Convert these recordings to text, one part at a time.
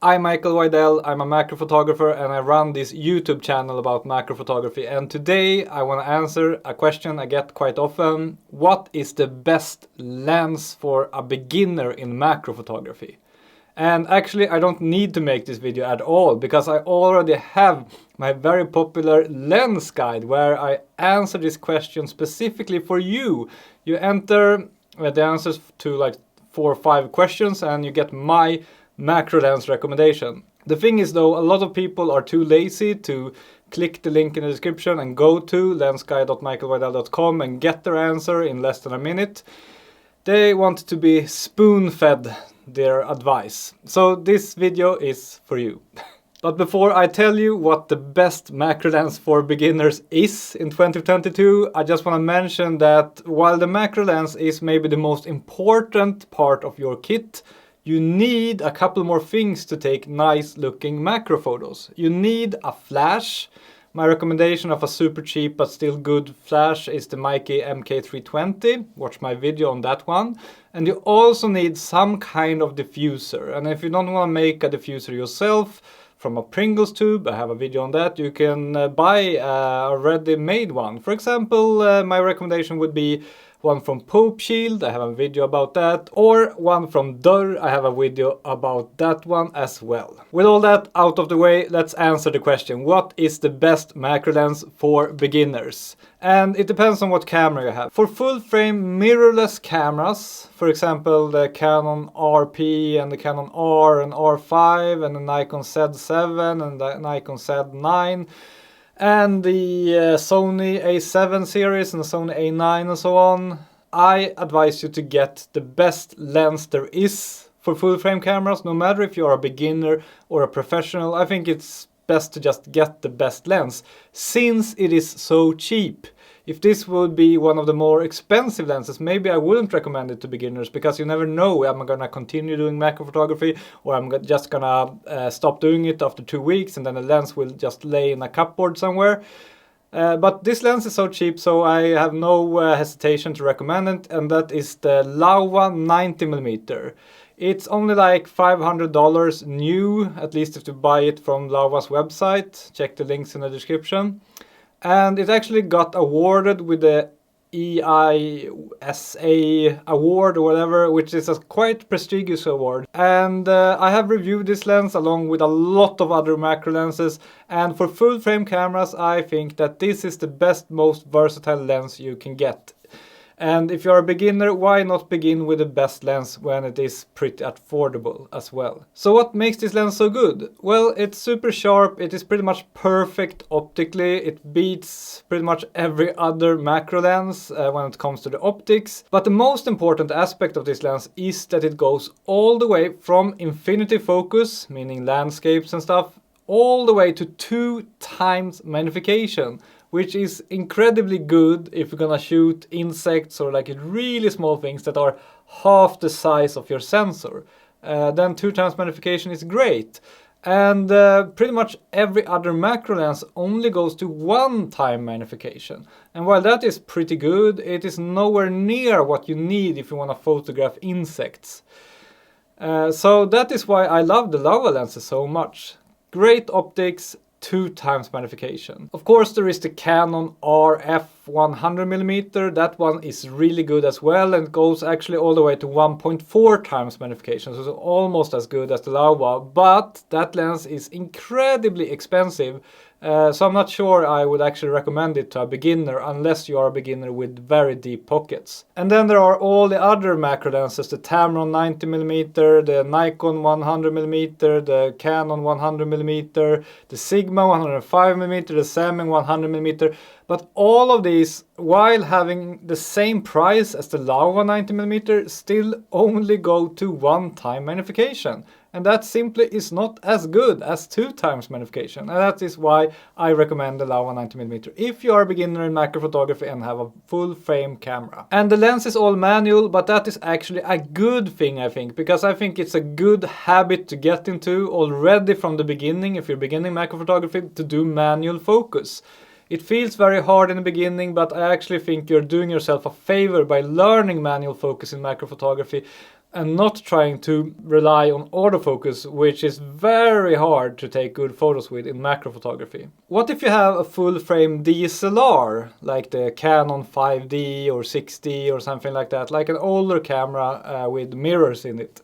I'm Micael Widell, I'm a macro photographer and I run this YouTube channel about macro photography, and today I want to answer a question I get quite often. What is the best lens for a beginner in macro photography? And actually I don't need to make this video at all, because I already have my very popular lens guide where I answer this question specifically for you. You enter the answers to like 4 or 5 questions and you get my macro lens recommendation. The thing is though, a lot of people are too lazy to click the link in the description and go to lensguide.micaelwidell.com and get their answer in less than a minute. They want to be spoon-fed their advice. So this video is for you. But before I tell you what the best macro lens for beginners is in 2022, I just want to mention that while the macro lens is maybe the most important part of your kit, you need a couple more things to take nice looking macro photos. You need a flash. My recommendation of a super cheap but still good flash is the Micael MK320. Watch my video on that one. And you also need some kind of diffuser. And if you don't want to make a diffuser yourself from a Pringles tube, I have a video on that, you can buy a ready-made one. For example, my recommendation would be one from Pope Shield, I have a video about that, or one from Dörr, I have a video about that one as well. With all that out of the way, let's answer the question, what is the best macro lens for beginners? And it depends on what camera you have. For full frame mirrorless cameras, for example the Canon RP and the Canon R and R5 and the Nikon Z7 and the Nikon Z9, and the Sony A7 series and the Sony A9 and so on, I advise you to get the best lens there is for full frame cameras. No matter if you're a beginner or a professional, I think it's best to just get the best lens, since it is so cheap. If this would be one of the more expensive lenses, maybe I wouldn't recommend it to beginners, because you never know, am I gonna continue doing macro photography or I'm just gonna stop doing it after 2 weeks and then the lens will just lay in a cupboard somewhere. But this lens is so cheap, so I have no hesitation to recommend it, and that is the Laowa 90mm. It's only like $500 new, at least if you buy it from Laowa's website. Check the links in the description. And it actually got awarded with the EISA award or whatever, which is a quite prestigious award. And I have reviewed this lens along with a lot of other macro lenses, and for full frame cameras I think that this is the best, most versatile lens you can get. And if you're a beginner, why not begin with the best lens when it is pretty affordable as well? So what makes this lens so good? Well, it's super sharp, it is pretty much perfect optically, it beats pretty much every other macro lens when it comes to the optics. But the most important aspect of this lens is that it goes all the way from infinity focus, meaning landscapes and stuff, all the way to 2 times magnification, which is incredibly good if you're gonna shoot insects or like really small things that are half the size of your sensor. Then 2 times magnification is great. And pretty much every other macro lens only goes to 1 time magnification. And while that is pretty good, it is nowhere near what you need if you want to photograph insects. So that is why I love the Laowa lenses so much. Great optics, 2 times magnification. Of course there is the Canon RF 100mm, that one is really good as well, and goes actually all the way to 1.4 times magnification, so it's almost as good as the Laowa, but that lens is incredibly expensive, so I'm not sure I would actually recommend it to a beginner unless you are a beginner with very deep pockets. And then there are all the other macro lenses, the Tamron 90mm, the Nikon 100mm, the Canon 100mm, the Sigma 105mm, the Samyang 100mm, but all of these, while having the same price as the Laowa 90mm, still only go to 1 time magnification. And that simply is not as good as 2 times magnification. And that is why I recommend the Laowa 90mm if you are a beginner in macro photography and have a full frame camera. And the lens is all manual, but that is actually a good thing, I think, because I think it's a good habit to get into already from the beginning, if you're beginning macro photography, to do manual focus. It feels very hard in the beginning, but I actually think you're doing yourself a favor by learning manual focus in macro photography. and not trying to rely on autofocus, which is very hard to take good photos with in macro photography. What if you have a full-frame DSLR, like the Canon 5D or 6D or something like that, like an older camera with mirrors in it?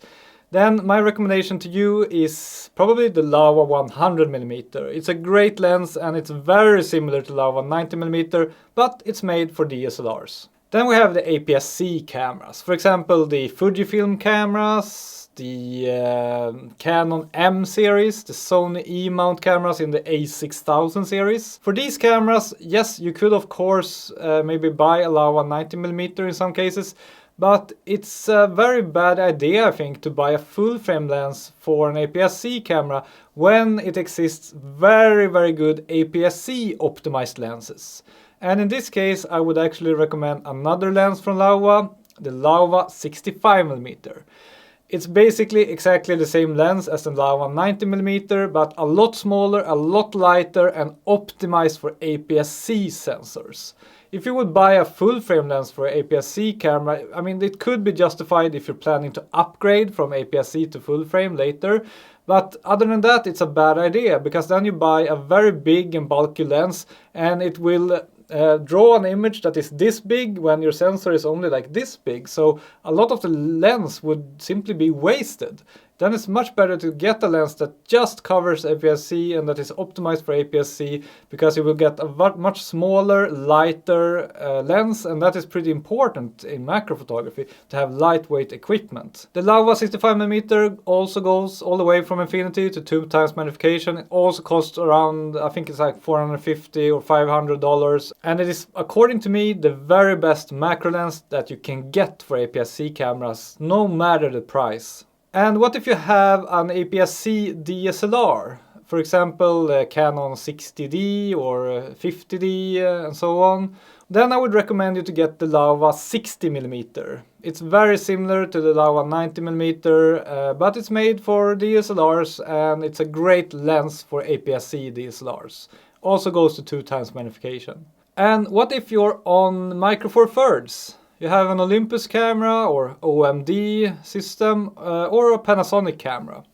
Then my recommendation to you is probably the Laowa 100mm. It's a great lens and it's very similar to Laowa 90mm, but it's made for DSLRs. Then we have the APS-C cameras. For example, the Fujifilm cameras, the Canon M series, the Sony E-mount cameras in the A6000 series. For these cameras, yes, you could of course maybe buy a Laowa 90mm in some cases, but it's a very bad idea, I think, to buy a full-frame lens for an APS-C camera when it exists very, very good APS-C optimized lenses. And in this case, I would actually recommend another lens from Laowa, the Laowa 65mm. It's basically exactly the same lens as the Laowa 90mm, but a lot smaller, a lot lighter, and optimized for APS-C sensors. If you would buy a full-frame lens for an APS-C camera, I mean, it could be justified if you're planning to upgrade from APS-C to full-frame later. But other than that, it's a bad idea, because then you buy a very big and bulky lens and it will draw an image that is this big when your sensor is only like this big. So a lot of the lens would simply be wasted. Then it's much better to get a lens that just covers APS-C and that is optimized for APS-C, because you will get a much smaller, lighter lens, and that is pretty important in macro photography, to have lightweight equipment. The Laowa 65mm also goes all the way from infinity to 2x magnification. It also costs around, I think it's like $450 or $500, and it is, according to me, the very best macro lens that you can get for APS-C cameras, no matter the price. And what if you have an APS-C DSLR? For example, Canon 60D or 50D and so on. Then I would recommend you to get the Laowa 60mm. It's very similar to the Laowa 90mm, but it's made for DSLRs and it's a great lens for APS-C DSLRs. Also goes to 2x magnification. And what if you're on Micro Four Thirds? You have an Olympus camera or OMD system or a Panasonic camera.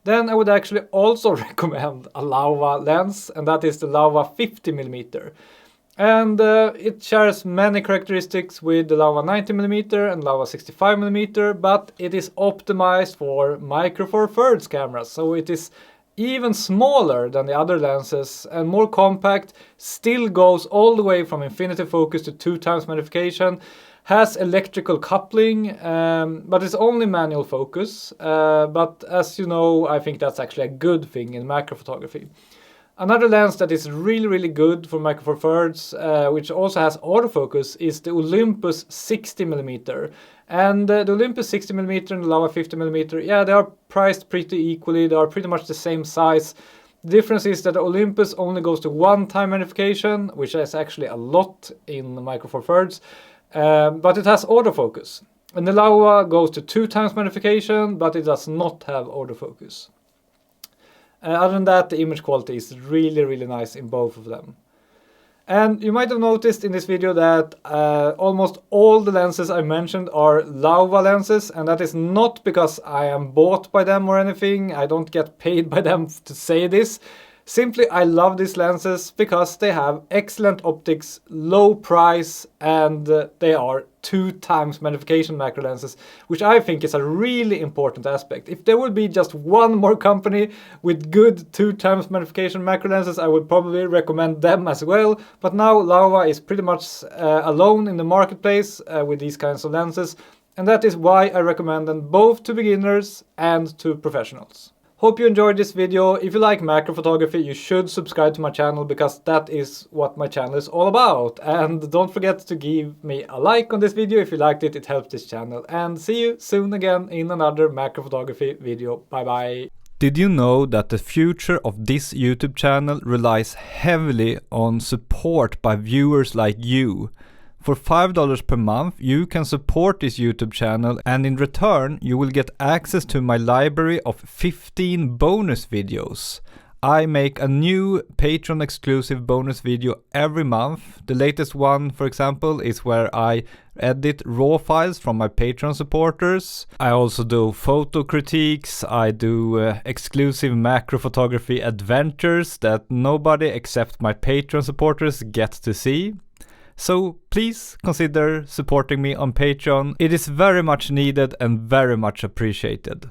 Then I would actually also recommend a Laowa lens, and that is the Laowa 50mm. And it shares many characteristics with the Laowa 90mm and Laowa 65mm, but it is optimized for Micro Four Thirds cameras, so it is even smaller than the other lenses and more compact, still goes all the way from infinity focus to 2x magnification, has electrical coupling, but it's only manual focus. But as you know, I think that's actually a good thing in macro photography. Another lens that is really, really good for Micro Four Thirds, which also has autofocus, is the Olympus 60mm. And the Olympus 60mm and the Laowa 50mm, yeah, they are priced pretty equally. They are pretty much the same size. The difference is that the Olympus only goes to 1x magnification, which is actually a lot in Micro Four Thirds. But it has autofocus. And the Laowa goes to 2x magnification, but it does not have autofocus. Other than that, the image quality is really, really nice in both of them. And you might have noticed in this video that almost all the lenses I mentioned are Laowa lenses, and that is not because I am bought by them or anything. I don't get paid by them to say this. Simply, I love these lenses because they have excellent optics, low price, and they are 2x magnification macro lenses, which I think is a really important aspect. If there would be just one more company with good 2x magnification macro lenses, I would probably recommend them as well. But now Laowa is pretty much alone in the marketplace with these kinds of lenses, and that is why I recommend them both to beginners and to professionals. Hope you enjoyed this video. If you like macro photography, you should subscribe to my channel, because that is what my channel is all about. And don't forget to give me a like on this video if you liked it. It helps this channel. And see you soon again in another macro photography video. Bye bye. Did you know that the future of this YouTube channel relies heavily on support by viewers like you? For $5 per month, you can support this YouTube channel, and in return, you will get access to my library of 15 bonus videos. I make a new Patreon exclusive bonus video every month. The latest one, for example, is where I edit raw files from my Patreon supporters. I also do photo critiques. I do exclusive macro photography adventures that nobody except my Patreon supporters gets to see. So please consider supporting me on Patreon. It is very much needed and very much appreciated.